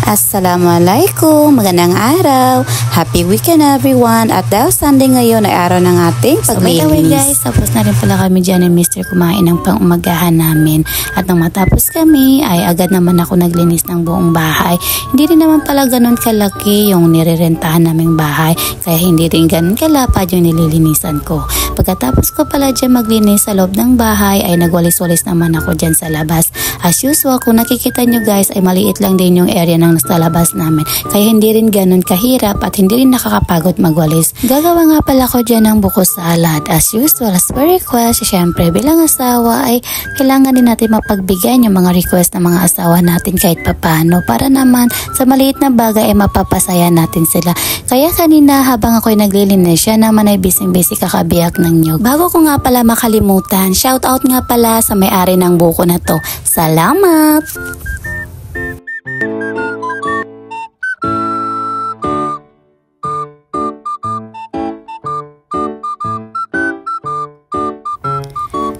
Assalamualaikum, magandang araw. Happy weekend everyone. At dahil Sunday ngayon ay araw ng ating paglinis. So by the way guys, tapos na rin pala kami dyan ni Mr. kumain ng pang-umagahan namin. At nang matapos kami ay agad naman ako naglinis ng buong bahay. Hindi rin naman pala ganun kalaki yung nirerentahan naming bahay. Kaya hindi rin ganun kalapad yung nililinisan ko. Pagkatapos ko pala dyan maglinis sa loob ng bahay ay nagwalis-walis naman ako dyan sa labas. As usual, kung nakikita nyo guys ay maliit lang din yung area ng nasa labas namin. Kaya hindi rin ganun kahirap at hindi rin nakakapagod magwalis. Gagawa nga pala ko dyan ng buko salad. As usual, as per request, syempre bilang asawa ay kailangan din natin mapagbigyan yung mga request ng mga asawa natin kahit papano para naman sa maliit na bagay ay mapapasaya natin sila. Kaya kanina habang ako'y naglilinis siya naman ay busy kakabiyak ng nyug. Bago ko nga pala makalimutan, shout out nga pala sa may-ari ng buko na to. Salamat!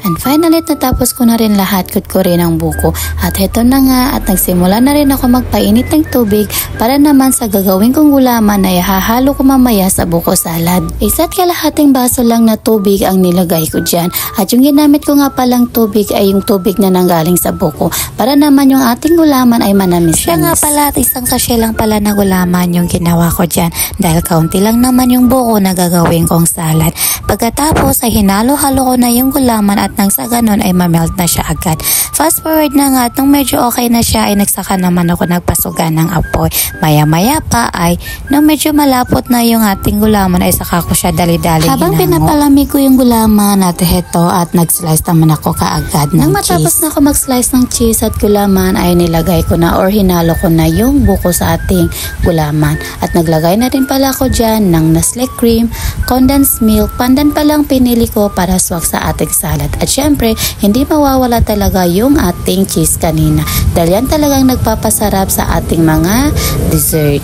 And finally, natapos ko na rin lahat, ko rin ang buko. At heto na nga at nagsimula na rin ako magpainit ng tubig para naman sa gagawin kong gulaman na ihahalo ko mamaya sa buko salad. Isa't kalahating baso lang na tubig ang nilagay ko dyan. At yung ginamit ko nga palang tubig ay yung tubig na nanggaling sa buko para naman yung ating gulaman ay manamis. Siya nga pala at isang sachet lang pala na gulaman yung ginawa ko dyan dahil kaunti lang naman yung buko na gagawin kong salad. Pagkatapos ay hinalo-halo ko na yung gulaman at nang sa ganun ay mamelt na siya agad. Fast forward na nga at nung medyo okay na siya ay nagsaka naman ako nagpasuga ng apoy. Maya-maya pa ay nung medyo malapot na yung ating gulaman ay saka ko siya dali-dali habang pinapalamig ko yung gulaman at heto at nag-slice naman ako kaagad ng nang matapos na ako mag-slice ng cheese at gulaman ay nilagay ko na or hinalo ko na yung buko sa ating gulaman. At naglagay na rin pala ako dyan ng Nestle cream, condensed milk, pandan palang pinili ko para swak sa ating salad. At syempre, hindi mawawala talaga yung ating cheese kanina. Dahil yan talagang nagpapasarap sa ating mga dessert.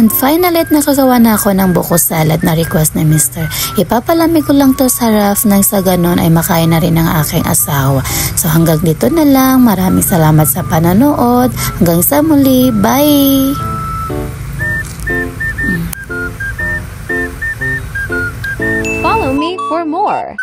And finally, nakagawa na ako ng buko salad na request ni Mr. Ipapalamig ko lang to sa ref nang sa ganon ay makain na rin ng aking asawa. So hanggang dito na lang. Maraming salamat sa pananood. Hanggang sa muli. Bye! Follow me for more.